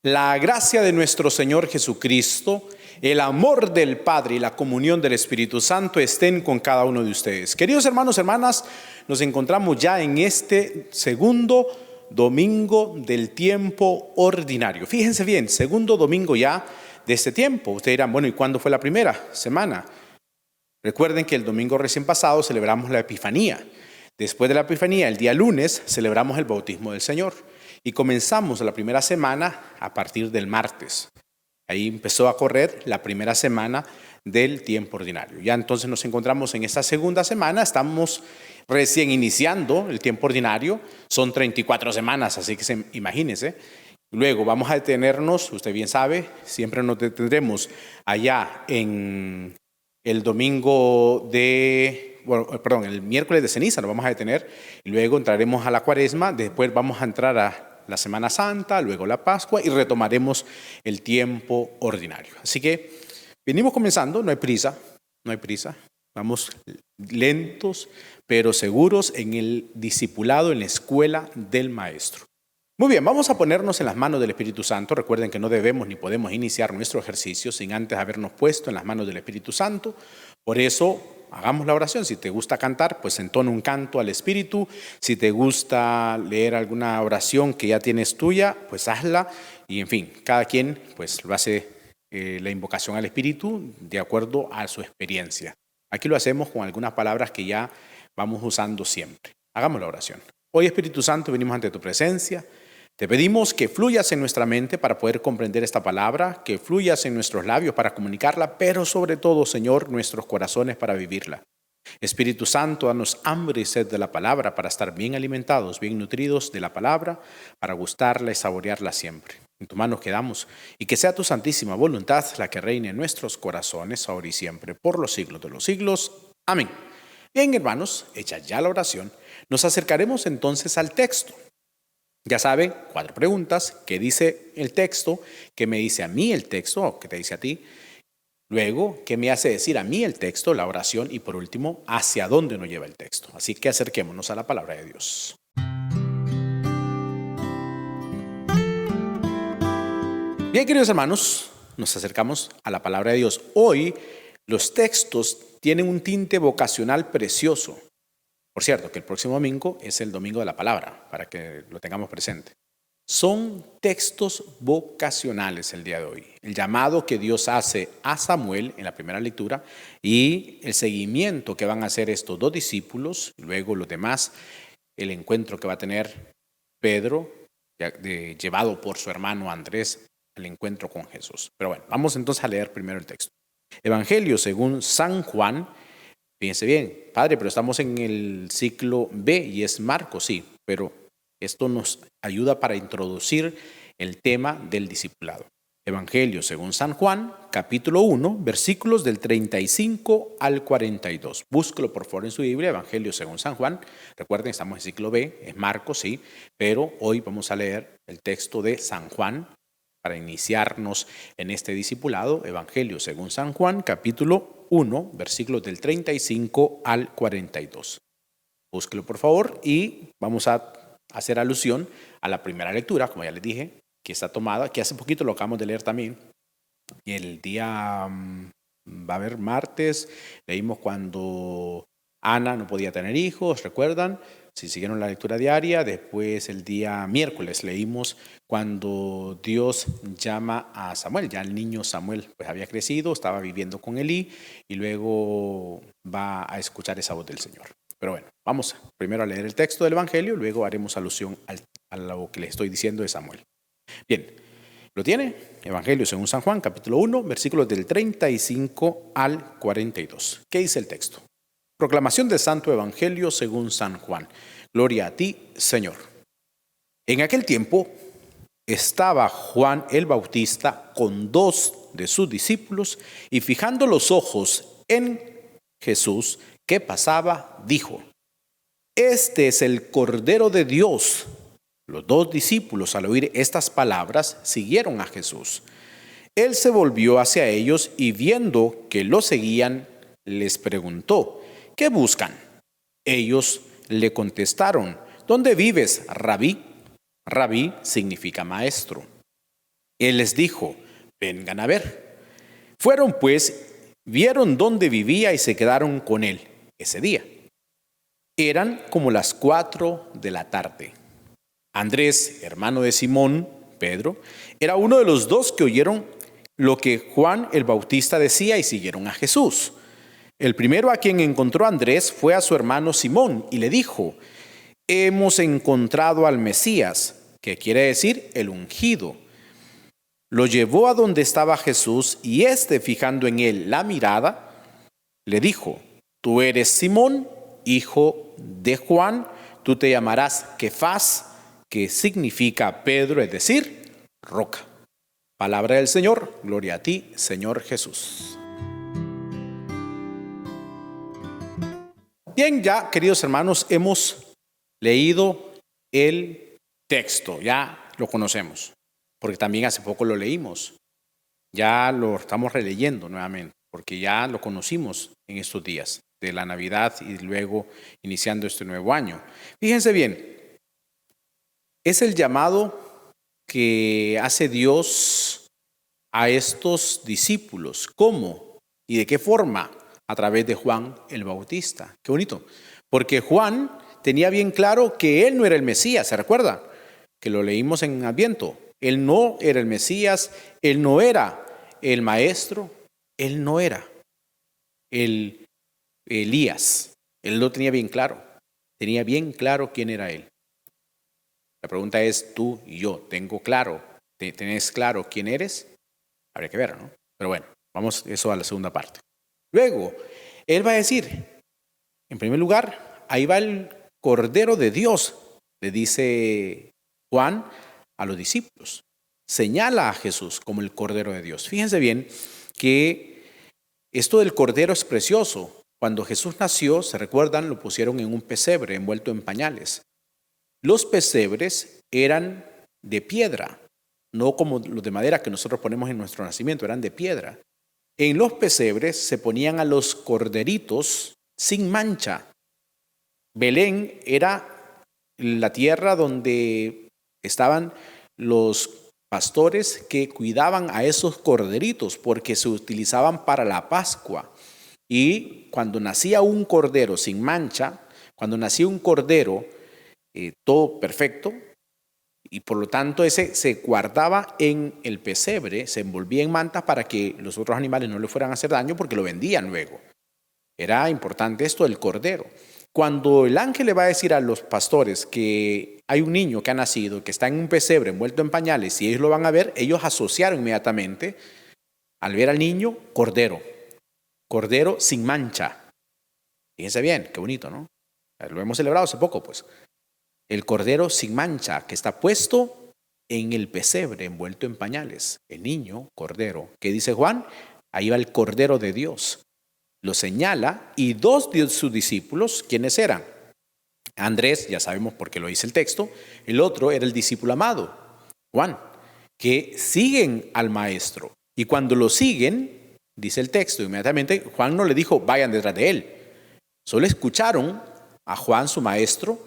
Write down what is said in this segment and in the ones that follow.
La gracia de nuestro Señor Jesucristo, el amor del Padre y la comunión del Espíritu Santo estén con cada uno de ustedes. Queridos hermanos, hermanas, nos encontramos ya en este segundo domingo del tiempo ordinario. Fíjense bien, segundo domingo ya de este tiempo. Ustedes dirán, bueno, ¿y cuándo fue la primera semana? Recuerden que el domingo recién pasado celebramos la Epifanía. Después de la Epifanía, el día lunes, celebramos el bautismo del Señor. Y comenzamos la primera semana a partir del martes. Ahí empezó a correr la primera semana del tiempo ordinario. Ya entonces nos encontramos en esta segunda semana, estamos recién iniciando el tiempo ordinario, son 34 semanas, así que imagínense. Luego vamos a detenernos, usted bien sabe, siempre nos detendremos allá en el domingo el miércoles de ceniza nos vamos a detener, y luego entraremos a la cuaresma, después vamos a entrar a la Semana Santa, luego la Pascua y retomaremos el tiempo ordinario. Así que venimos comenzando, no hay prisa, vamos lentos pero seguros en el discipulado, en la escuela del Maestro. Muy bien, vamos a ponernos en las manos del Espíritu Santo. Recuerden que no debemos ni podemos iniciar nuestro ejercicio sin antes habernos puesto en las manos del Espíritu Santo. Por eso, hagamos la oración. Si te gusta cantar, pues entona un canto al Espíritu. Si te gusta leer alguna oración que ya tienes tuya, pues hazla. Y en fin, cada quien pues lo hace la invocación al Espíritu de acuerdo a su experiencia. Aquí lo hacemos con algunas palabras que ya vamos usando siempre. Hagamos la oración. Hoy, Espíritu Santo, venimos ante tu presencia. Te pedimos que fluyas en nuestra mente para poder comprender esta palabra, que fluyas en nuestros labios para comunicarla, pero sobre todo, Señor, nuestros corazones para vivirla. Espíritu Santo, danos hambre y sed de la palabra para estar bien alimentados, bien nutridos de la palabra, para gustarla y saborearla siempre. En tus manos quedamos, y que sea tu santísima voluntad la que reine en nuestros corazones, ahora y siempre, por los siglos de los siglos. Amén. Bien, hermanos, hecha ya la oración, nos acercaremos entonces al texto. Ya saben, 4 preguntas. ¿Qué dice el texto? ¿Qué me dice a mí el texto? ¿O qué te dice a ti? Luego, ¿qué me hace decir a mí el texto, la oración? Y por último, ¿hacia dónde nos lleva el texto? Así que acerquémonos a la palabra de Dios. Bien, queridos hermanos, nos acercamos a la palabra de Dios. Hoy, los textos tienen un tinte vocacional precioso. Por cierto, que el próximo domingo es el domingo de la palabra, para que lo tengamos presente. Son textos vocacionales el día de hoy. El llamado que Dios hace a Samuel en la primera lectura y el seguimiento que van a hacer estos 2 discípulos, luego los demás, el encuentro que va a tener Pedro, llevado por su hermano Andrés, el encuentro con Jesús. Pero bueno, vamos entonces a leer primero el texto. Evangelio según San Juan. Fíjense bien, padre, pero estamos en el ciclo B y es Marcos, sí, pero esto nos ayuda para introducir el tema del discipulado. Evangelio según San Juan, capítulo 1, versículos del 35 al 42. Búsquelo por favor en su Biblia, Evangelio según San Juan. Recuerden, estamos en ciclo B, es Marcos, sí, pero hoy vamos a leer el texto de San Juan para iniciarnos en este discipulado. Evangelio según San Juan, capítulo 1, versículos del 35 al 42. Búsquelo por favor y vamos a hacer alusión a la primera lectura, como ya les dije, que está tomada, que hace poquito lo acabamos de leer también. El día, va a haber martes, leímos cuando Ana no podía tener hijos, ¿recuerdan? Si siguieron la lectura diaria, después el día miércoles leímos cuando Dios llama a Samuel. Ya el niño Samuel pues había crecido, estaba viviendo con Elí y luego va a escuchar esa voz del Señor. Pero bueno, vamos primero a leer el texto del Evangelio, luego haremos alusión a lo que le estoy diciendo de Samuel. Bien, ¿lo tiene? Evangelio según San Juan, capítulo 1, versículos del 35 al 42. ¿Qué dice el texto? Proclamación del Santo Evangelio según San Juan. Gloria a ti, Señor. En aquel tiempo estaba Juan el Bautista con 2 de sus discípulos y fijando los ojos en Jesús que pasaba, dijo: Este es el Cordero de Dios. Los 2 discípulos, al oír estas palabras, siguieron a Jesús. Él se volvió hacia ellos y viendo que lo seguían, les preguntó: ¿qué buscan? Ellos le contestaron: ¿dónde vives, Rabí? Rabí significa maestro. Él les dijo: vengan a ver. Fueron pues, vieron dónde vivía y se quedaron con él ese día. Eran como las 4 de la tarde. Andrés, hermano de Simón, Pedro, era uno de los dos que oyeron lo que Juan el Bautista decía y siguieron a Jesús. El primero a quien encontró Andrés fue a su hermano Simón y le dijo: hemos encontrado al Mesías, que quiere decir el ungido. Lo llevó a donde estaba Jesús y éste, fijando en él la mirada, le dijo: tú eres Simón, hijo de Juan, tú te llamarás Kefas, que significa Pedro, es decir, roca. Palabra del Señor, gloria a ti, Señor Jesús. Bien, ya, queridos hermanos, hemos leído el texto, ya lo conocemos, porque también hace poco lo leímos. Ya lo estamos releyendo nuevamente, porque ya lo conocimos en estos días de la Navidad y luego iniciando este nuevo año. Fíjense bien, es el llamado que hace Dios a estos discípulos. ¿Cómo y de qué forma? A través de Juan el Bautista. Qué bonito, porque Juan tenía bien claro que él no era el Mesías, ¿se recuerda? Que lo leímos en Adviento. Él no era el Mesías, él no era el Maestro, él no era el Elías. Él lo tenía bien claro, tenía bien claro quién era él. La pregunta es, tú y yo, ¿tengo claro? ¿Tenés claro quién eres? Habría que ver, ¿no? Pero bueno, vamos eso a la segunda parte. Luego, él va a decir, en primer lugar, ahí va el Cordero de Dios, le dice Juan a los discípulos. Señala a Jesús como el Cordero de Dios. Fíjense bien que esto del Cordero es precioso. Cuando Jesús nació, se recuerdan, lo pusieron en un pesebre envuelto en pañales. Los pesebres eran de piedra, no como los de madera que nosotros ponemos en nuestro nacimiento, eran de piedra. En los pesebres se ponían a los corderitos sin mancha. Belén era la tierra donde estaban los pastores que cuidaban a esos corderitos porque se utilizaban para la Pascua. Y cuando nacía un cordero sin mancha, cuando nacía un cordero todo perfecto, y por lo tanto ese se guardaba en el pesebre, se envolvía en mantas para que los otros animales no le fueran a hacer daño porque lo vendían luego. Era importante esto del cordero. Cuando el ángel le va a decir a los pastores que hay un niño que ha nacido, que está en un pesebre envuelto en pañales y ellos lo van a ver, ellos asociaron inmediatamente al ver al niño cordero, cordero sin mancha. Fíjense bien, qué bonito, ¿no? Lo hemos celebrado hace poco, pues. El cordero sin mancha que está puesto en el pesebre envuelto en pañales. El niño, cordero. ¿Qué dice Juan? Ahí va el Cordero de Dios. Lo señala y dos de sus discípulos, ¿quiénes eran? Andrés, ya sabemos por qué lo dice el texto. El otro era el discípulo amado, Juan, que siguen al maestro. Y cuando lo siguen, dice el texto, inmediatamente Juan no le dijo, vayan detrás de él. Solo escucharon a Juan, su maestro.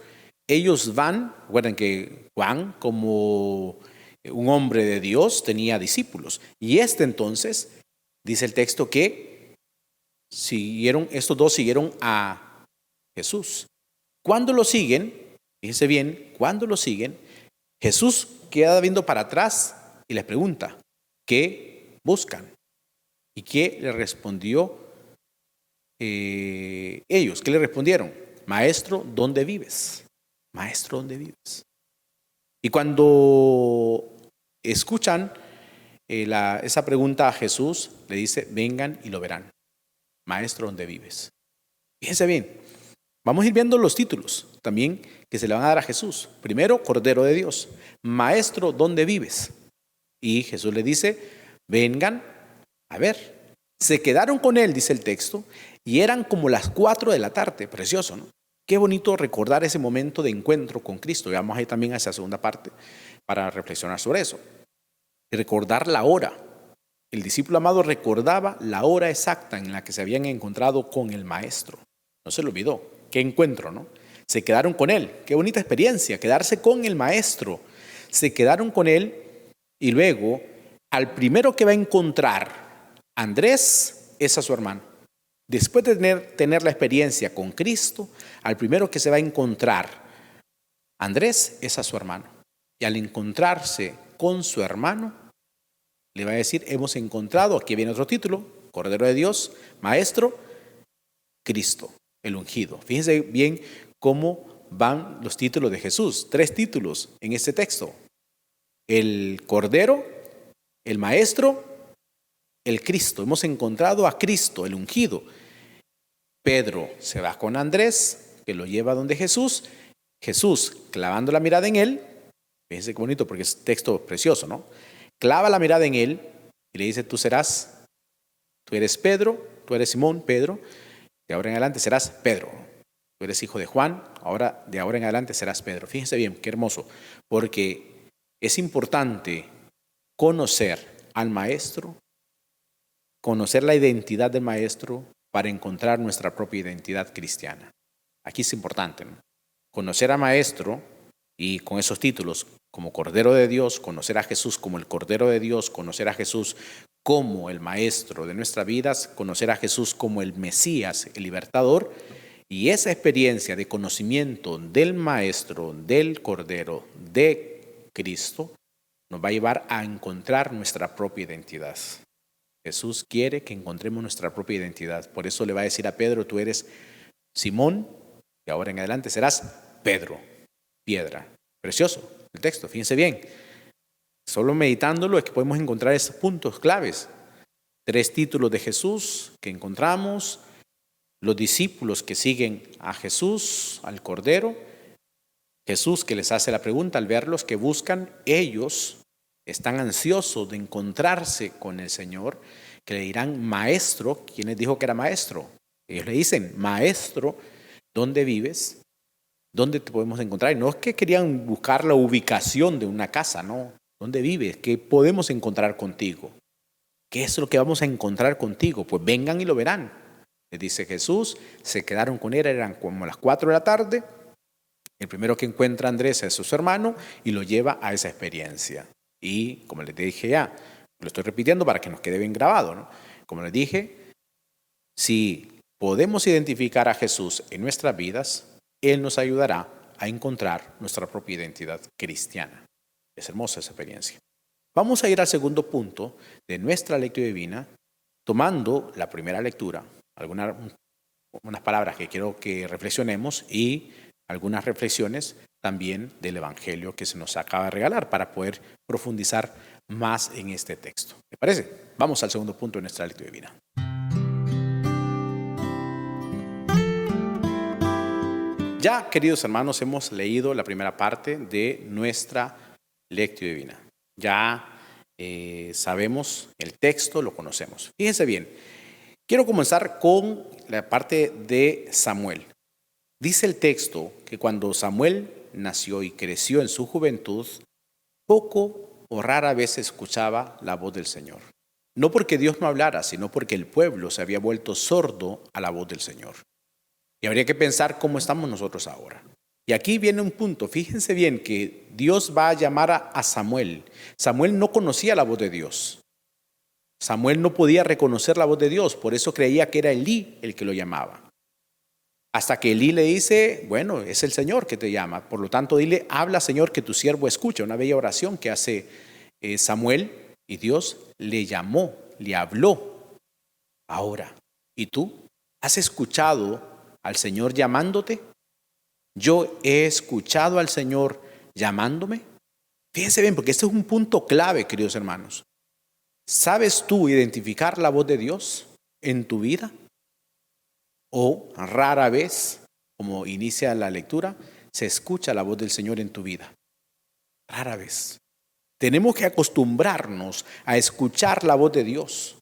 Ellos van, recuerden que Juan, como un hombre de Dios, tenía discípulos. Y entonces, dice el texto que estos dos siguieron a Jesús. Cuando lo siguen, fíjense bien, cuando lo siguen, Jesús queda viendo para atrás y les pregunta, ¿qué buscan? ¿Y qué le respondió ellos? ¿Qué le respondieron? Maestro, ¿dónde vives? Maestro, ¿dónde vives? Y cuando escuchan esa pregunta a Jesús, le dice, vengan y lo verán. Maestro, ¿dónde vives? Fíjense bien, vamos a ir viendo los títulos también que se le van a dar a Jesús. Primero, Cordero de Dios. Maestro, ¿dónde vives? Y Jesús le dice, vengan a ver. Se quedaron con él, dice el texto, y eran como las 4 de la tarde. Precioso, ¿no? Qué bonito recordar ese momento de encuentro con Cristo. Vamos ahí también a esa segunda parte para reflexionar sobre eso. Y recordar la hora. El discípulo amado recordaba la hora exacta en la que se habían encontrado con el maestro. No se lo olvidó. Qué encuentro, ¿no? Se quedaron con él. Qué bonita experiencia, quedarse con el maestro. Se quedaron con él y luego al primero que va a encontrar Andrés es a su hermano. Después de tener la experiencia con Cristo, al primero que se va a encontrar Andrés es a su hermano. Y al encontrarse con su hermano, le va a decir, hemos encontrado, aquí viene otro título, Cordero de Dios, Maestro, Cristo, el ungido. Fíjense bien cómo van los títulos de Jesús. 3 títulos en este texto. El Cordero, el Maestro, el Cristo. Hemos encontrado a Cristo, el ungido. Pedro se va con Andrés, que lo lleva donde Jesús. Jesús, clavando la mirada en él, fíjense qué bonito porque es texto precioso, ¿no? Clava la mirada en él y le dice, tú eres Pedro, tú eres Simón, Pedro, de ahora en adelante serás Pedro. Tú eres hijo de Juan, de ahora en adelante serás Pedro. Fíjense bien, qué hermoso, porque es importante conocer al Maestro, conocer la identidad del Maestro para encontrar nuestra propia identidad cristiana. Aquí es importante, ¿no? Conocer al Maestro y con esos títulos como Cordero de Dios, conocer a Jesús como el Cordero de Dios, conocer a Jesús como el Maestro de nuestras vidas, conocer a Jesús como el Mesías, el Libertador, y esa experiencia de conocimiento del Maestro, del Cordero, de Cristo, nos va a llevar a encontrar nuestra propia identidad. Jesús quiere que encontremos nuestra propia identidad. Por eso le va a decir a Pedro, tú eres Simón, y ahora en adelante serás Pedro, piedra. Precioso el texto, fíjense bien. Solo meditándolo es que podemos encontrar esos puntos claves. 3 títulos de Jesús que encontramos, los discípulos que siguen a Jesús, al Cordero, Jesús que les hace la pregunta al verlos que buscan, ellos están ansiosos de encontrarse con el Señor, que le dirán maestro. ¿Quién les dijo que era maestro? Ellos le dicen, maestro, ¿dónde vives? ¿Dónde te podemos encontrar? Y no es que querían buscar la ubicación de una casa, no. ¿Dónde vives? ¿Qué podemos encontrar contigo? ¿Qué es lo que vamos a encontrar contigo? Pues vengan y lo verán. Les dice Jesús, se quedaron con él, eran como las 4 de la tarde. El primero que encuentra a Andrés es su hermano y lo lleva a esa experiencia. Y como les dije ya, lo estoy repitiendo para que nos quede bien grabado, ¿no? Como les dije, si podemos identificar a Jesús en nuestras vidas, Él nos ayudará a encontrar nuestra propia identidad cristiana. Es hermosa esa experiencia. Vamos a ir al segundo punto de nuestra lectura divina, tomando la primera lectura, unas palabras que quiero que reflexionemos y algunas reflexiones también del Evangelio que se nos acaba de regalar para poder profundizar más en este texto. ¿Me parece? Vamos al segundo punto de nuestra lectura divina. Ya, queridos hermanos, hemos leído la primera parte de nuestra lectura divina. Ya sabemos el texto, lo conocemos. Fíjense bien, quiero comenzar con la parte de Samuel. Dice el texto que cuando Samuel nació y creció en su juventud, poco o rara vez escuchaba la voz del Señor. No porque Dios no hablara, sino porque el pueblo se había vuelto sordo a la voz del Señor. Y habría que pensar cómo estamos nosotros ahora. Y aquí viene un punto. Fíjense bien que Dios va a llamar a Samuel. Samuel no conocía la voz de Dios. Samuel no podía reconocer la voz de Dios. Por eso creía que era Elí el que lo llamaba. Hasta que Elí le dice, bueno, es el Señor que te llama. Por lo tanto, dile, habla Señor que tu siervo escucha. Una bella oración que hace Samuel. Y Dios le llamó, le habló. Ahora, ¿y tú? ¿Has escuchado al Señor llamándote? Yo he escuchado al Señor llamándome. Fíjense bien, porque este es un punto clave, queridos hermanos. ¿Sabes tú identificar la voz de Dios en tu vida? O rara vez, como inicia la lectura, se escucha la voz del Señor en tu vida. Rara vez. Tenemos que acostumbrarnos a escuchar la voz de Dios.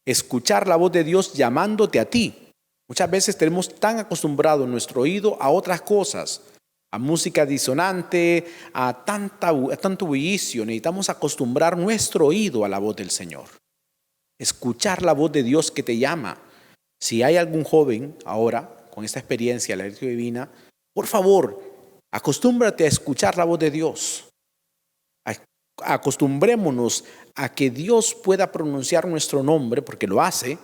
Escuchar la voz de Dios llamándote a ti. Muchas veces tenemos tan acostumbrado nuestro oído a otras cosas, a música disonante, a tanto bullicio. Necesitamos acostumbrar nuestro oído a la voz del Señor. Escuchar la voz de Dios que te llama. Si hay algún joven ahora con esta experiencia de la lectura divina, por favor, acostúmbrate a escuchar la voz de Dios. Acostumbrémonos a que Dios pueda pronunciar nuestro nombre, porque lo hace,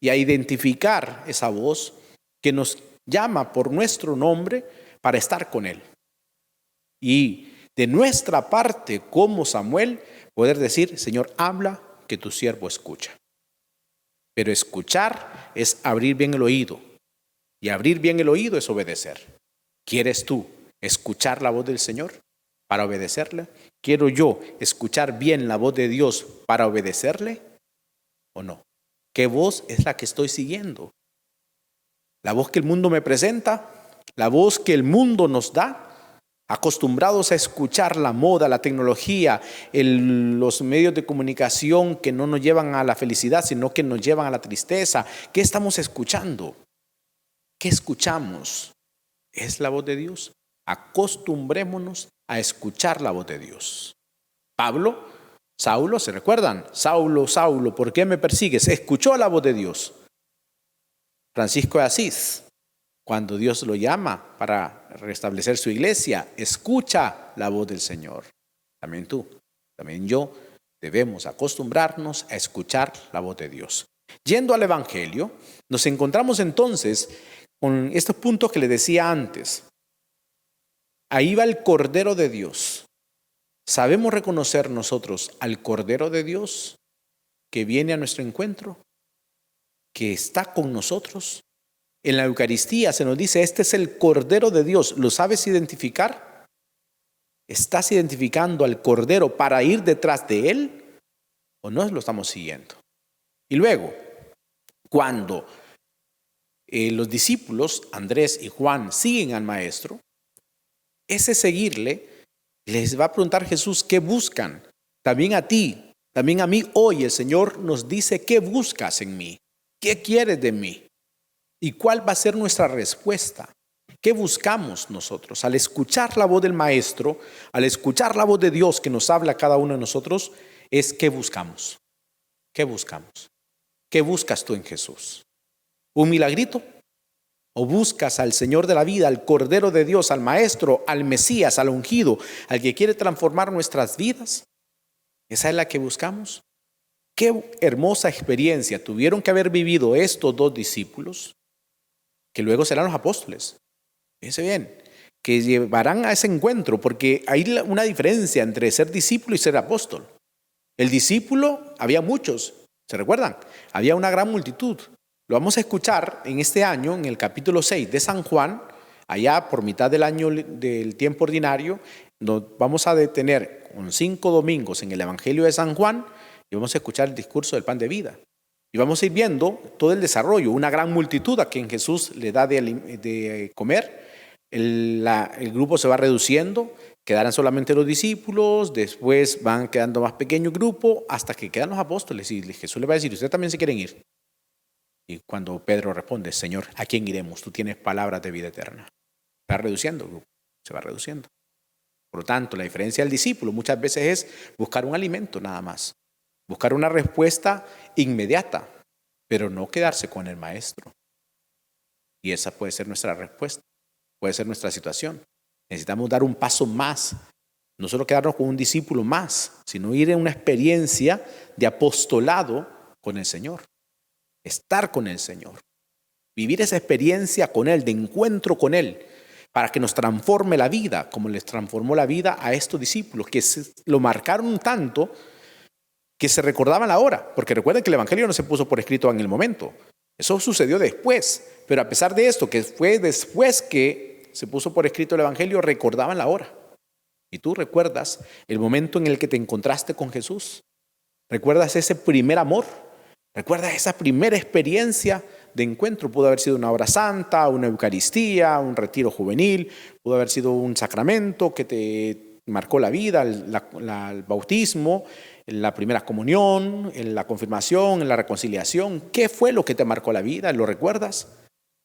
y a identificar esa voz que nos llama por nuestro nombre para estar con Él. Y de nuestra parte, como Samuel, poder decir: Señor, habla, que tu siervo escucha. Pero escuchar es abrir bien el oído, y abrir bien el oído es obedecer. ¿Quieres tú escuchar la voz del Señor para obedecerle? ¿Quiero yo escuchar bien la voz de Dios para obedecerle o no? ¿Qué voz es la que estoy siguiendo? ¿La voz que el mundo me presenta? ¿La voz que el mundo nos da? Acostumbrados a escuchar la moda, la tecnología, los medios de comunicación que no nos llevan a la felicidad, sino que nos llevan a la tristeza. ¿Qué estamos escuchando? ¿Qué escuchamos? ¿Es la voz de Dios? Acostumbrémonos a escuchar la voz de Dios. Saulo, ¿se recuerdan? Saulo, Saulo, ¿por qué me persigues? Escuchó la voz de Dios. Francisco de Asís, cuando Dios lo llama para restablecer su iglesia, escucha la voz del Señor. También tú, también yo, debemos acostumbrarnos a escuchar la voz de Dios. Yendo al Evangelio, nos encontramos entonces con estos puntos que les decía antes. Ahí va el Cordero de Dios. ¿Sabemos reconocer nosotros al Cordero de Dios que viene a nuestro encuentro, que está con nosotros? En la Eucaristía se nos dice: este es el Cordero de Dios. ¿Lo sabes identificar? ¿Estás identificando al Cordero para ir detrás de Él o no lo estamos siguiendo? Y luego, cuando los discípulos, Andrés y Juan, siguen al Maestro, ese seguirle, les va a preguntar Jesús: ¿qué buscan? También a ti, también a mí hoy el Señor nos dice: ¿qué buscas en mí? ¿Qué quieres de mí? ¿Y cuál va a ser nuestra respuesta? ¿Qué buscamos nosotros? Al escuchar la voz del Maestro, al escuchar la voz de Dios que nos habla a cada uno de nosotros, es ¿qué buscamos? ¿Qué buscamos? ¿Qué buscas tú en Jesús? ¿Un milagrito? ¿O buscas al Señor de la vida, al Cordero de Dios, al Maestro, al Mesías, al ungido, al que quiere transformar nuestras vidas? ¿Esa es la que buscamos? Qué hermosa experiencia tuvieron que haber vivido estos dos discípulos, que luego serán los apóstoles. Fíjense bien, que llevarán a ese encuentro, porque hay una diferencia entre ser discípulo y ser apóstol. El discípulo, había muchos, ¿se recuerdan? Había una gran multitud. Lo vamos a escuchar en este año, en el capítulo 6 de San Juan, allá por mitad del año del tiempo ordinario. Nos vamos a detener con 5 domingos en el Evangelio de San Juan y vamos a escuchar el discurso del pan de vida. Y vamos a ir viendo todo el desarrollo, una gran multitud a quien Jesús le da de comer. El grupo se va reduciendo, quedarán solamente los discípulos, después van quedando más pequeño grupo, hasta que quedan los apóstoles. Y Jesús le va a decir: ¿ustedes también se quieren ir? Y cuando Pedro responde: Señor, ¿a quién iremos? Tú tienes palabras de vida eterna. Va reduciendo el grupo, se va reduciendo. Por lo tanto, la diferencia del discípulo muchas veces es buscar un alimento nada más. Buscar una respuesta inmediata, pero no quedarse con el Maestro. Y esa puede ser nuestra respuesta, puede ser nuestra situación. Necesitamos dar un paso más, no solo quedarnos con un discípulo más, sino ir en una experiencia de apostolado con el Señor. Estar con el Señor, vivir esa experiencia con Él, de encuentro con Él, para que nos transforme la vida, como les transformó la vida a estos discípulos, que lo marcaron tanto que se recordaban la hora, porque recuerden que el Evangelio no se puso por escrito en el momento, eso sucedió después, pero a pesar de esto, que fue después que se puso por escrito el Evangelio, recordaban la hora. Y tú recuerdas el momento en el que te encontraste con Jesús, recuerdas ese primer amor, recuerdas esa primera experiencia de encuentro. Pudo haber sido una hora santa, una Eucaristía, un retiro juvenil, pudo haber sido un sacramento que te marcó la vida, el bautismo, la primera comunión, en la confirmación, en la reconciliación. ¿Qué fue lo que te marcó la vida? ¿Lo recuerdas?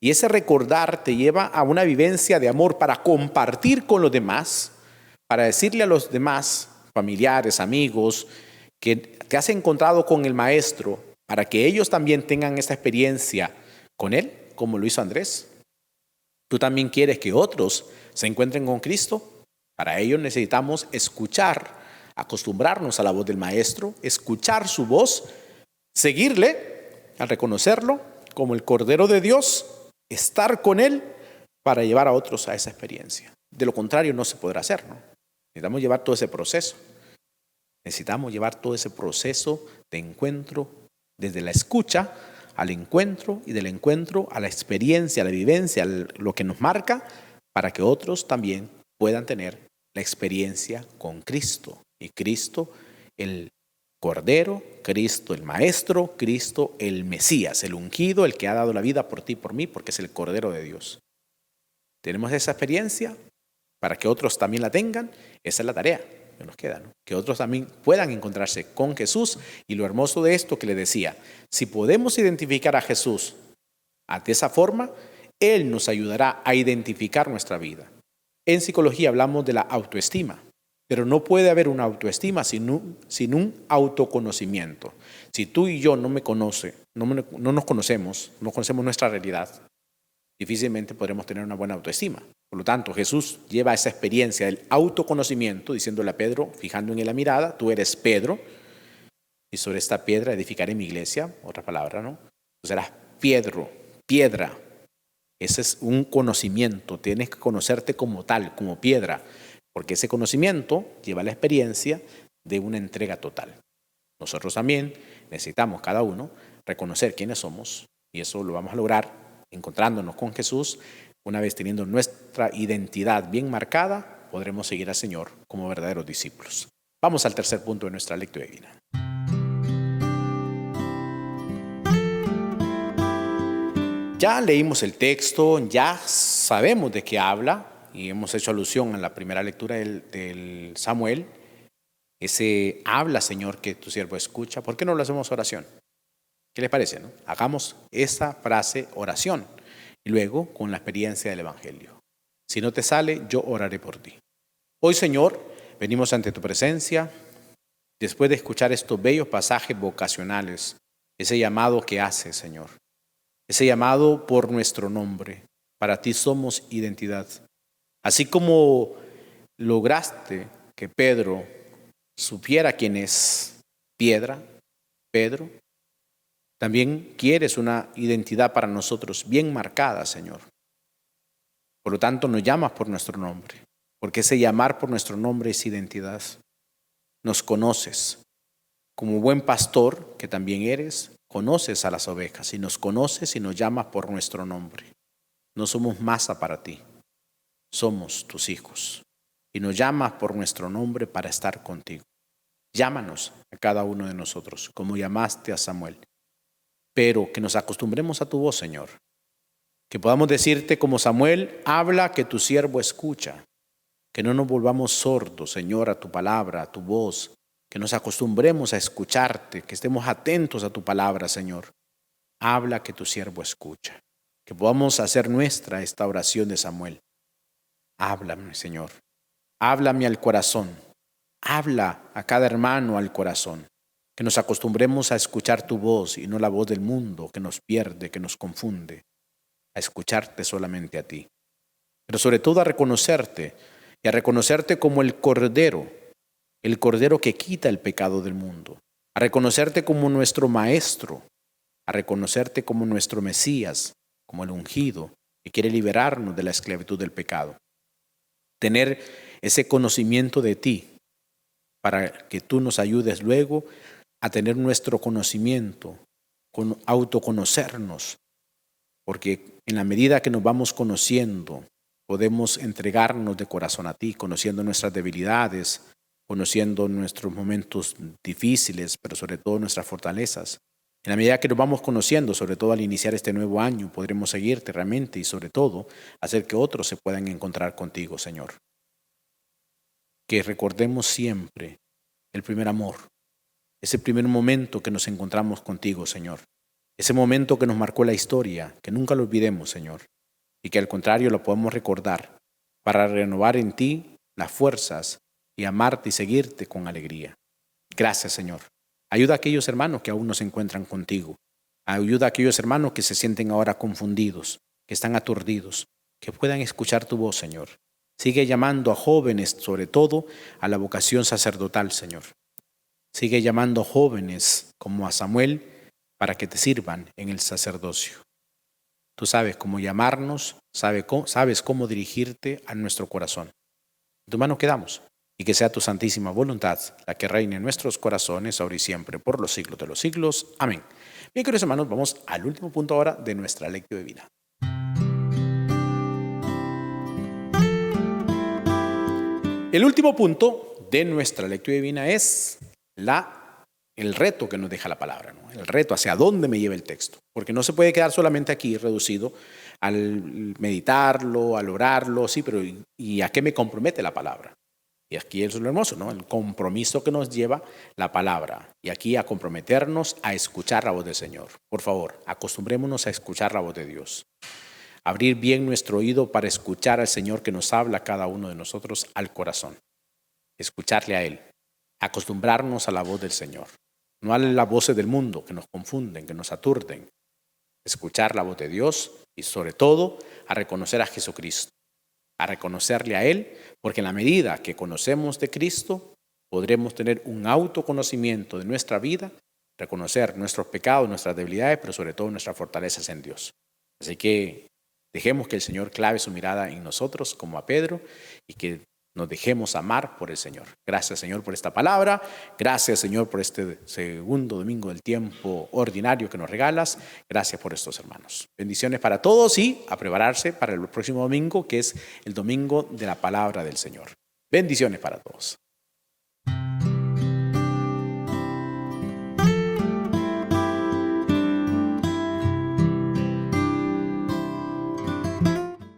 Y ese recordar te lleva a una vivencia de amor para compartir con los demás, para decirle a los demás, familiares, amigos, que te has encontrado con el Maestro, para que ellos también tengan esta experiencia con Él, como lo hizo Andrés. ¿Tú también quieres que otros se encuentren con Cristo? Para ello necesitamos escuchar acostumbrarnos a la voz del Maestro, escuchar su voz, seguirle, al reconocerlo como el Cordero de Dios, estar con Él para llevar a otros a esa experiencia. De lo contrario no se podrá hacer, ¿no? Necesitamos llevar todo ese proceso. Necesitamos llevar todo ese proceso de encuentro, desde la escucha al encuentro y del encuentro a la experiencia, a la vivencia, a lo que nos marca, para que otros también puedan tener la experiencia con Cristo. Y Cristo, el Cordero, Cristo, el Maestro, Cristo, el Mesías, el ungido, el que ha dado la vida por ti y por mí, porque es el Cordero de Dios. Tenemos esa experiencia para que otros también la tengan. Esa es la tarea que nos queda, ¿no? Que otros también puedan encontrarse con Jesús. Y lo hermoso de esto que le decía, si podemos identificar a Jesús de esa forma, Él nos ayudará a identificar nuestra vida. En psicología hablamos de la autoestima, pero no puede haber una autoestima sin un autoconocimiento. Si tú y yo no nos conocemos, no conocemos nuestra realidad, difícilmente podremos tener una buena autoestima. Por lo tanto, Jesús lleva esa experiencia del autoconocimiento, diciéndole a Pedro, fijando en él la mirada, tú eres Pedro, y sobre esta piedra edificaré mi iglesia, otra palabra, ¿no? Tú serás piedra. Ese es un conocimiento, tienes que conocerte como tal, como piedra, porque ese conocimiento lleva la experiencia de una entrega total. Nosotros también necesitamos cada uno reconocer quiénes somos, y eso lo vamos a lograr encontrándonos con Jesús. Una vez teniendo nuestra identidad bien marcada, podremos seguir al Señor como verdaderos discípulos. Vamos al tercer punto de nuestra lectura divina. Ya leímos el texto, ya sabemos de qué habla y hemos hecho alusión a la primera lectura del Samuel. Ese habla, Señor, que tu siervo escucha. ¿Por qué no lo hacemos oración? ¿Qué les parece, no? Hagamos esa frase oración y luego con la experiencia del Evangelio. Si no te sale, yo oraré por ti. Hoy, Señor, venimos ante tu presencia después de escuchar estos bellos pasajes vocacionales, ese llamado que hace, Señor. Ese llamado por nuestro nombre. Para ti somos identidad. Así como lograste que Pedro supiera quién es Pedro, también quieres una identidad para nosotros bien marcada, Señor. Por lo tanto, nos llamas por nuestro nombre, porque ese llamar por nuestro nombre es identidad. Nos conoces. Como buen pastor que también eres, conoces a las ovejas y nos conoces y nos llamas por nuestro nombre. No somos masa para ti, somos tus hijos y nos llamas por nuestro nombre para estar contigo. Llámanos a cada uno de nosotros, como llamaste a Samuel, pero que nos acostumbremos a tu voz, Señor. Que podamos decirte como Samuel, habla que tu siervo escucha. Que no nos volvamos sordos, Señor, a tu palabra, a tu voz. Que nos acostumbremos a escucharte, que estemos atentos a tu palabra, Señor. Habla que tu siervo escucha. Que podamos hacer nuestra esta oración de Samuel. Háblame, Señor. Háblame al corazón. Habla a cada hermano al corazón. Que nos acostumbremos a escuchar tu voz y no la voz del mundo que nos pierde, que nos confunde. A escucharte solamente a ti. Pero sobre todo a reconocerte y a reconocerte como el Cordero que quita el pecado del mundo. A reconocerte como nuestro Maestro. A reconocerte como nuestro Mesías, como el ungido que quiere liberarnos de la esclavitud del pecado. Tener ese conocimiento de ti para que tú nos ayudes luego a tener nuestro conocimiento, con autoconocernos, porque en la medida que nos vamos conociendo, podemos entregarnos de corazón a ti, conociendo nuestras debilidades, conociendo nuestros momentos difíciles, pero sobre todo nuestras fortalezas. En la medida que nos vamos conociendo, sobre todo al iniciar este nuevo año, podremos seguirte realmente y sobre todo hacer que otros se puedan encontrar contigo, Señor. Que recordemos siempre el primer amor, ese primer momento que nos encontramos contigo, Señor. Ese momento que nos marcó la historia, que nunca lo olvidemos, Señor. Y que al contrario lo podamos recordar para renovar en ti las fuerzas y amarte y seguirte con alegría. Gracias, Señor. Ayuda a aquellos hermanos que aún no se encuentran contigo. Ayuda a aquellos hermanos que se sienten ahora confundidos, que están aturdidos, que puedan escuchar tu voz, Señor. Sigue llamando a jóvenes, sobre todo, a la vocación sacerdotal, Señor. Sigue llamando a jóvenes como a Samuel para que te sirvan en el sacerdocio. Tú sabes cómo llamarnos, sabes cómo dirigirte a nuestro corazón. En tu mano quedamos, y que sea tu santísima voluntad la que reine en nuestros corazones, ahora y siempre, por los siglos de los siglos. Amén. Bien, queridos hermanos, vamos al último punto ahora de nuestra lectio divina. El último punto de nuestra lectio divina es el reto que nos deja la palabra, ¿no? El reto hacia dónde me lleva el texto, porque no se puede quedar solamente aquí reducido al meditarlo, al orarlo, sí, pero ¿y a qué me compromete la palabra? Y aquí es lo hermoso, ¿no? El compromiso que nos lleva la palabra. Y aquí a comprometernos a escuchar la voz del Señor. Por favor, acostumbrémonos a escuchar la voz de Dios. Abrir bien nuestro oído para escuchar al Señor que nos habla a cada uno de nosotros al corazón. Escucharle a Él. Acostumbrarnos a la voz del Señor. No a las voces del mundo que nos confunden, que nos aturden. Escuchar la voz de Dios y sobre todo a reconocer a Jesucristo. A reconocerle a Él, porque en la medida que conocemos de Cristo, podremos tener un autoconocimiento de nuestra vida, reconocer nuestros pecados, nuestras debilidades, pero sobre todo nuestras fortalezas en Dios. Así que dejemos que el Señor clave su mirada en nosotros, como a Pedro, y que nos dejemos amar por el Señor. Gracias, Señor, por esta palabra. Gracias, Señor, por este segundo domingo del tiempo ordinario que nos regalas. Gracias por estos hermanos. Bendiciones para todos y a prepararse para el próximo domingo, que es el domingo de la palabra del Señor. Bendiciones para todos.